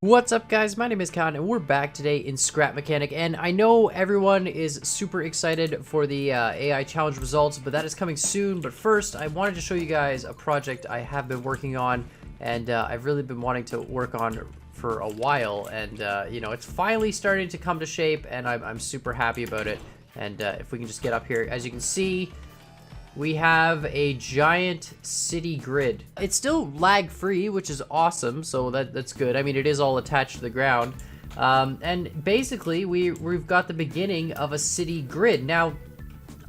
What's up, guys? My name is Khan and we're back today in Scrap Mechanic, and I know everyone is super excited for the AI challenge results, but that is coming soon. But first, I wanted to show you guys a project I have been working on, and I've really been wanting to work on for a while, and you know, it's finally starting to come to shape, and I'm super happy about it. And if we can just get up here, as you can see, we have a giant city grid. It's still lag-free, which is awesome, so that's good. I mean, it is all attached to the ground. And basically, we've got the beginning of a city grid. Now,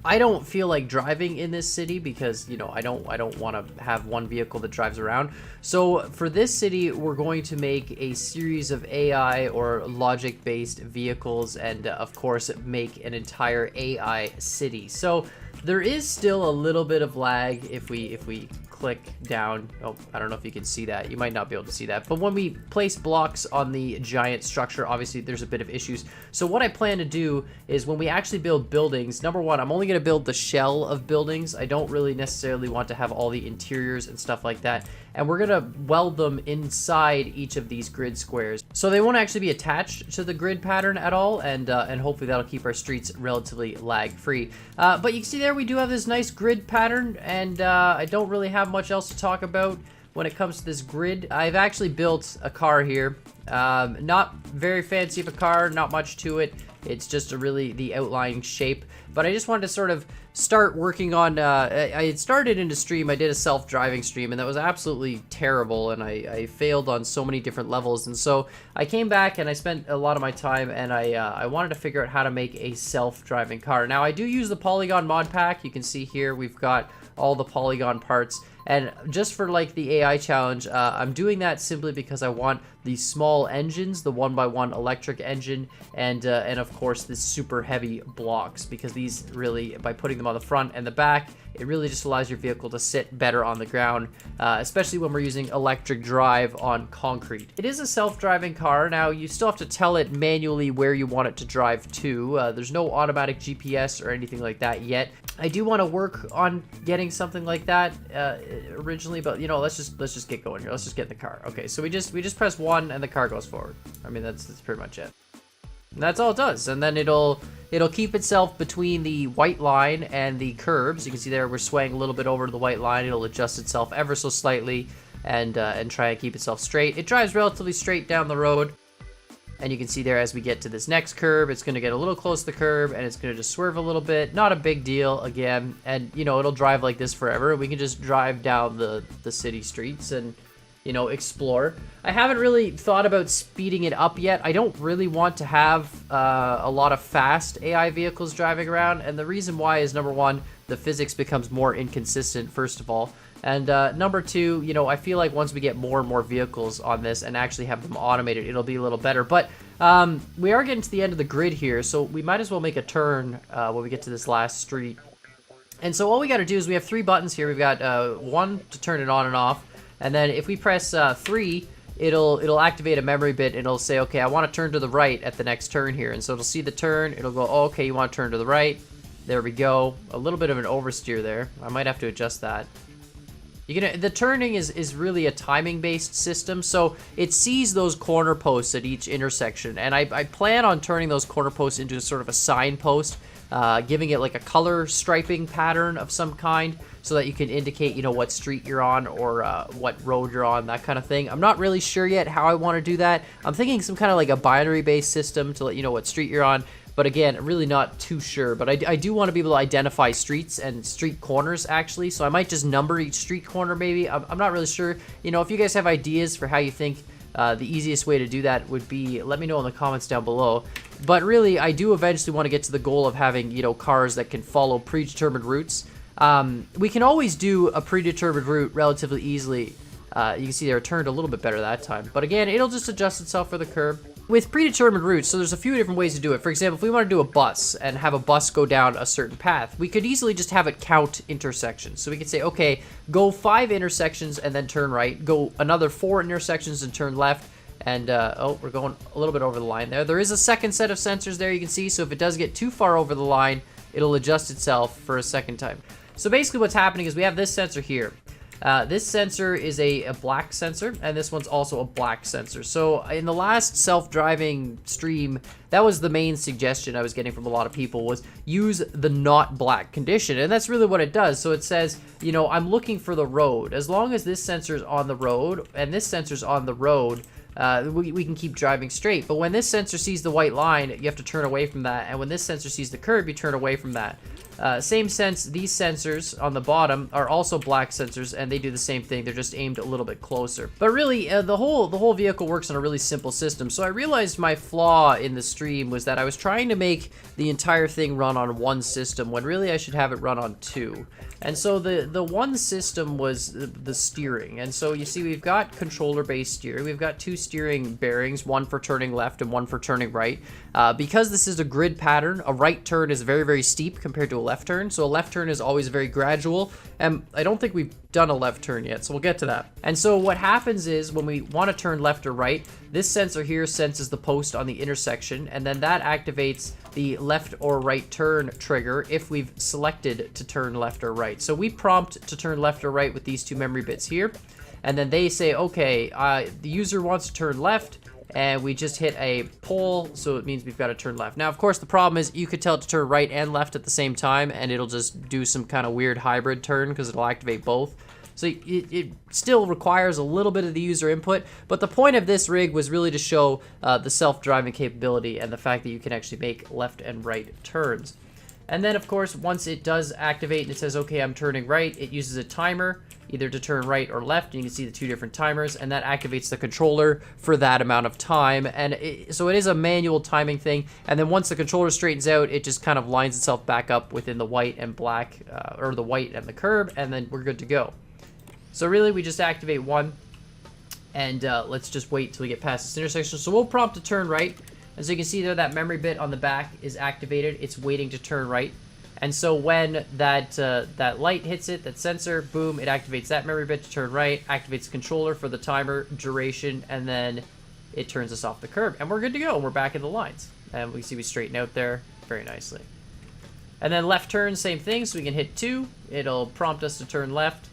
I don't feel like driving in this city because, you know, I don't want to have one vehicle that drives around. So for this city, we're going to make a series of AI or logic-based vehicles, and of course, make an entire AI city. So there is still a little bit of lag if we click down. Oh, I don't know if you can see that. You might not be able to see that. But when we place blocks on the giant structure, obviously there's a bit of issues. So what I plan to do is when we actually build buildings, number one, I'm only going to build the shell of buildings. I don't really necessarily want to have all the interiors and stuff like that. And we're going to weld them inside each of these grid squares. So they won't actually be attached to the grid pattern at all, and hopefully that'll keep our streets relatively lag-free. But you can see there we do have this nice grid pattern, and I don't really have much else to talk about when it comes to this grid. I've actually built a car here. Not very fancy of a car, not much to it. It's just the outline shape. But I just wanted to sort of start working on, I had started in a stream, I did a self-driving stream, and that was absolutely terrible, and I failed on so many different levels. And so I came back and I spent a lot of my time, and I wanted to figure out how to make a self-driving car. Now, I do use the Polygon mod pack. You can see here we've got all the Polygon parts. And just for like the AI challenge, I'm doing that simply because I want these small engines, the 1x1 electric engine, and of course the super heavy blocks, because these really, by putting them on the front and the back, it really just allows your vehicle to sit better on the ground, especially when we're using electric drive on concrete. It is a self-driving car. Now, you still have to tell it manually where you want it to drive to. There's no automatic GPS or anything like that yet. I do want to work on getting something like that originally, but you know, let's just get going here. Let's just get in the car. Okay, so we just press 1 and the car goes forward. I mean, that's pretty much it. And that's all it does. And then it'll keep itself between the white line and the curbs. You can see there we're swaying a little bit over to the white line. It'll adjust itself ever so slightly and try and keep itself straight. It drives relatively straight down the road. And you can see there as we get to this next curb, it's going to get a little close to the curb, and it's going to just swerve a little bit. Not a big deal, again. And, you know, it'll drive like this forever. We can just drive down the city streets and, you know, explore. I haven't really thought about speeding it up yet. I don't really want to have a lot of fast AI vehicles driving around. And the reason why is, number one, the physics becomes more inconsistent, first of all. And number two, you know, I feel like once we get more and more vehicles on this and actually have them automated, it'll be a little better. But we are getting to the end of the grid here, so we might as well make a turn when we get to this last street. And so all we got to do is we have 3 buttons here. We've got 1 to turn it on and off, and then if we press 3, it'll activate a memory bit, and it'll say, okay, I want to turn to the right at the next turn here. And so it'll see the turn. It'll go, oh, okay, you want to turn to the right. There we go. A little bit of an oversteer there. I might have to adjust that. The turning is really a timing-based system, so it sees those corner posts at each intersection, and I plan on turning those corner posts into sort of a signpost, giving it like a color striping pattern of some kind, so that you can indicate, you know, what street you're on or what road you're on, that kind of thing. I'm not really sure yet how I want to do that. I'm thinking some kind of like a binary-based system to let you know what street you're on. But again, really not too sure. But I do want to be able to identify streets and street corners, actually. So I might just number each street corner, maybe. I'm not really sure. You know, if you guys have ideas for how you think the easiest way to do that would be, let me know in the comments down below. But really, I do eventually want to get to the goal of having, you know, cars that can follow predetermined routes. We can always do a predetermined route relatively easily. You can see there, it turned a little bit better that time. But again, it'll just adjust itself for the curb. With predetermined routes, so there's a few different ways to do it. For example, if we want to do a bus and have a bus go down a certain path, we could easily just have it count intersections. So we could say, okay, go 5 intersections and then turn right, go another 4 intersections and turn left, and oh, we're going a little bit over the line there. There is a second set of sensors there, you can see, so if it does get too far over the line, it'll adjust itself for a second time. So basically what's happening is we have this sensor here. This sensor is a black sensor, and this one's also a black sensor. So in the last self-driving stream, that was the main suggestion I was getting from a lot of people, was use the not black condition. And that's really what it does. So it says, you know, I'm looking for the road. As long as this sensor's on the road and this sensor's on the road, we can keep driving straight. But when this sensor sees the white line, you have to turn away from that. And when this sensor sees the curb, you turn away from that. Same sense, these sensors on the bottom are also black sensors, and they do the same thing. They're just aimed a little bit closer. But really, the whole vehicle works on a really simple system. So I realized my flaw in the stream was that I was trying to make the entire thing run on one system, when really I should have it run on two. And so the one system was the steering. And so you see we've got controller-based steering. We've got two steering bearings, one for turning left and one for turning right. Because this is a grid pattern, a right turn is very, very steep compared to a left turn. So a left turn is always very gradual. And I don't think we've done a left turn yet, so we'll get to that. And so what happens is when we want to turn left or right, this sensor here senses the post on the intersection, and then that activates the left or right turn trigger if we've selected to turn left or right. So we prompt to turn left or right with these two memory bits here, and then they say, okay, the user wants to turn left, and we just hit a pull, so it means we've got to turn left. Now, of course, the problem is you could tell it to turn right and left at the same time, and it'll just do some kind of weird hybrid turn because it'll activate both. So it still requires a little bit of the user input, but the point of this rig was really to show the self-driving capability and the fact that you can actually make left and right turns. And then, of course, once it does activate and it says, okay, I'm turning right, it uses a timer either to turn right or left. And you can see the two different timers, and that activates the controller for that amount of time. And so it is a manual timing thing. And then once the controller straightens out, it just kind of lines itself back up within the white and black, or the white and the curb, and then we're good to go. So really, we just activate one, and let's just wait till we get past this intersection. So we'll prompt to turn right. And so you can see there that memory bit on the back is activated. It's waiting to turn right. And so when that light hits it, that sensor, boom, it activates that memory bit to turn right, activates the controller for the timer duration, and then it turns us off the curb. And we're good to go. We're back in the lines. And we see we straighten out there very nicely. And then left turn, same thing. So we can hit 2. It'll prompt us to turn left.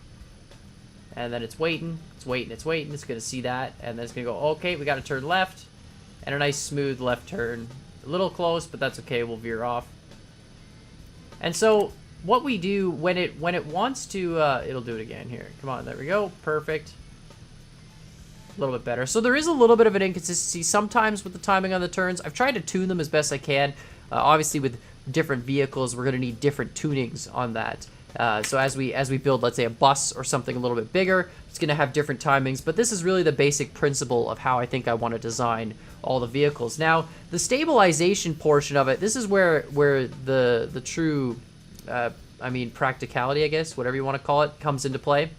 And then it's waiting. It's waiting. It's waiting. It's going to see that. And then it's going to go, okay, we got to turn left. And a nice smooth left turn. A little close, but that's okay. We'll veer off. And so what we do when it wants to, it'll do it again here. Come on, there we go. Perfect. A little bit better. So there is a little bit of an inconsistency sometimes with the timing on the turns. I've tried to tune them as best I can. Obviously, with different vehicles, we're going to need different tunings on that. So as we build, let's say, a bus or something a little bit bigger, it's going to have different timings. But this is really the basic principle of how I think I want to design all the vehicles. Now, the stabilization portion of it, this is where the true, I mean, practicality, I guess, whatever you want to call it, comes into play.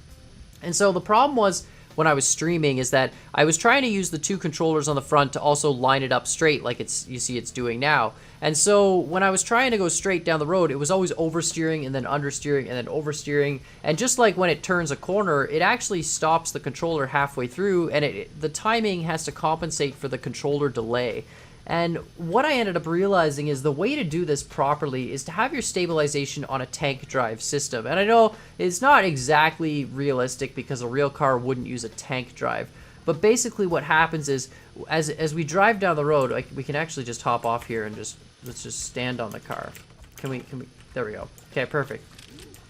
And so the problem was, when I was streaming, is that I was trying to use the two controllers on the front to also line it up straight like you see it's doing now. And so when I was trying to go straight down the road, it was always oversteering and then understeering and then oversteering. And just like when it turns a corner, it actually stops the controller halfway through, and the timing has to compensate for the controller delay. And what I ended up realizing is the way to do this properly is to have your stabilization on a tank drive system. And I know it's not exactly realistic because a real car wouldn't use a tank drive. But basically what happens is as we drive down the road, like, we can actually just hop off here and let's just stand on the car. Can we, there we go. Okay, perfect.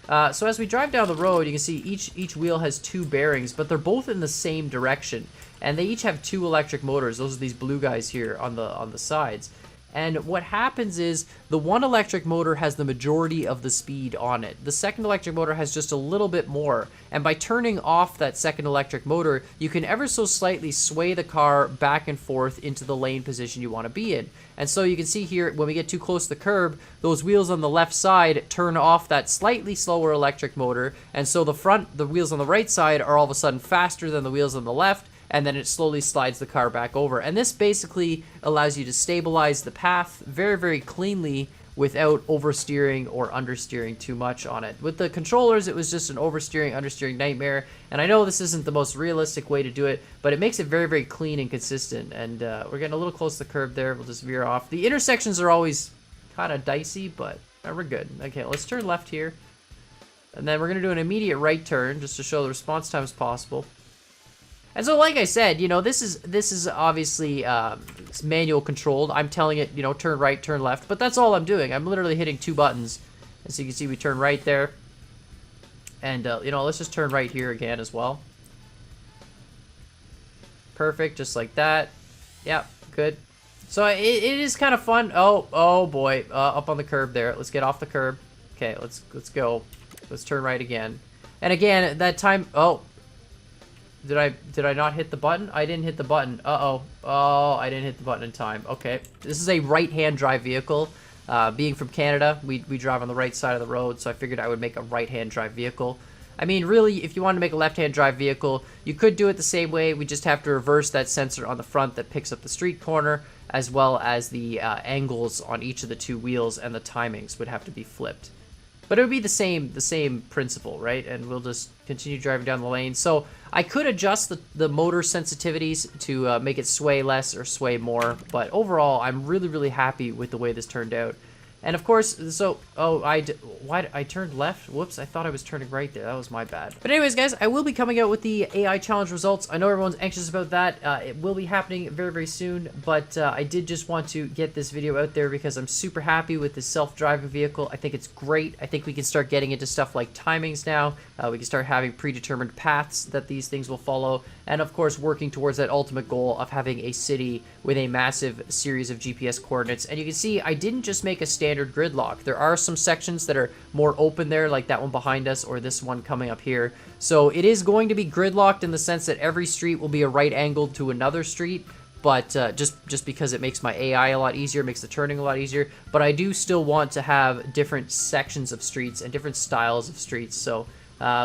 So as we drive down the road, you can see each wheel has 2 bearings, but they're both in the same direction. And they each have 2 electric motors. Those are these blue guys here on the sides. And what happens is the one electric motor has the majority of the speed on it. The second electric motor has just a little bit more. And by turning off that second electric motor, you can ever so slightly sway the car back and forth into the lane position you want to be in. And so you can see here, when we get too close to the curb, those wheels on the left side turn off that slightly slower electric motor. And so the wheels on the right side are all of a sudden faster than the wheels on the left. And then it slowly slides the car back over. And this basically allows you to stabilize the path very, very cleanly without oversteering or understeering too much on it. With the controllers, it was just an oversteering, understeering nightmare. And I know this isn't the most realistic way to do it, but it makes it very, very clean and consistent. And we're getting a little close to the curb there. We'll just veer off. The intersections are always kind of dicey, but we're good. Okay, let's turn left here. And then we're going to do an immediate right turn just to show the response time as possible. And so, like I said, you know, this is obviously it's manual controlled. I'm telling it, you know, turn right, turn left, but that's all I'm doing. I'm literally hitting 2 buttons. As you can see, we turn right there. And, you know, let's just turn right here again as well. Perfect, just like that. Yep, good. So it is kind of fun. Oh boy, up on the curb there. Let's get off the curb. Okay, let's go. Let's turn right again. And again, that time, oh. Did I not hit the button? I didn't hit the button. Uh-oh. Oh, I didn't hit the button in time. Okay. This is a right-hand drive vehicle. Being from Canada, we drive on the right side of the road, so I figured I would make a right-hand drive vehicle. I mean, really, if you want to make a left-hand drive vehicle, you could do it the same way. We just have to reverse that sensor on the front that picks up the street corner, as well as the angles on each of the 2 wheels, and the timings would have to be flipped. But it would be the same principle, right? And we'll just continue driving down the lane. So I could adjust the motor sensitivities to make it sway less or sway more. But overall, I'm really, really happy with the way this turned out. And of course, so, oh, why, I turned left? Whoops, I thought I was turning right there. That was my bad. But anyways, guys, I will be coming out with the AI challenge results. I know everyone's anxious about that. It will be happening very, very soon. But I did just want to get this video out there because I'm super happy with this self-driving vehicle. I think it's great. I think we can start getting into stuff like timings now. We can start having predetermined paths that these things will follow. And of course, working towards that ultimate goal of having a city with a massive series of GPS coordinates. And you can see I didn't just make a standard gridlock. There are some sections that are more open there, like that one behind us or this one coming up here. So it is going to be gridlocked in the sense that every street will be a right angle to another street. But just because it makes my AI a lot easier, makes the turning a lot easier. But I do still want to have different sections of streets and different styles of streets. So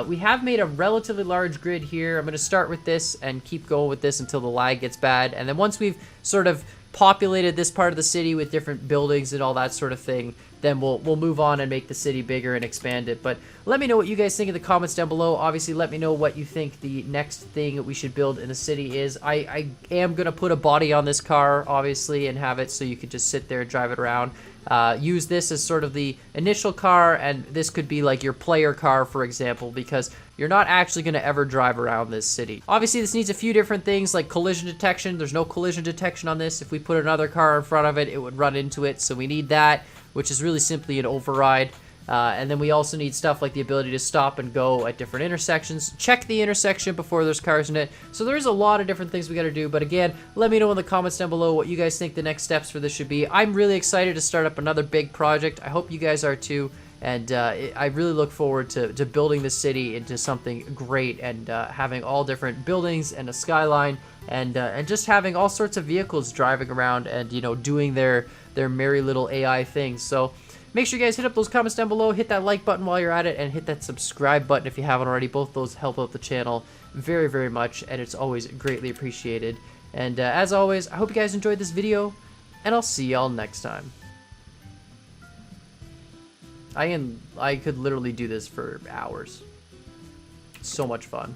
we have made a relatively large grid here. I'm going to start with this and keep going with this until the lag gets bad. And then once we've sort of populated this part of the city with different buildings and all that sort of thing, then we'll move on and make the city bigger and expand it. But let me know what you guys think in the comments down below. Obviously, let me know what you think the next thing we should build in the city is. I am going to put a body on this car, obviously, and have it so you could just sit there and drive it around. Use this as sort of the initial car, and this could be like your player car, for example, because you're not actually going to ever drive around this city. Obviously, this needs a few different things like collision detection. There's no collision detection on this. If we put another car in front of it, it would run into it, so we need that, which is really simply an override. And then we also need stuff like the ability to stop and go at different intersections. Check the intersection before there's cars in it. So there's a lot of different things we got to do. But again, let me know in the comments down below what you guys think the next steps for this should be. I'm really excited to start up another big project. I hope you guys are too. And I really look forward to building the city into something great and having all different buildings and a skyline and just having all sorts of vehicles driving around and, you know, doing their merry little AI things. So make sure you guys hit up those comments down below, hit that like button while you're at it, and hit that subscribe button if you haven't already. Both those help out the channel very, very much, and it's always greatly appreciated. And as always, I hope you guys enjoyed this video, and I'll see y'all next time. I could literally do this for hours. So much fun.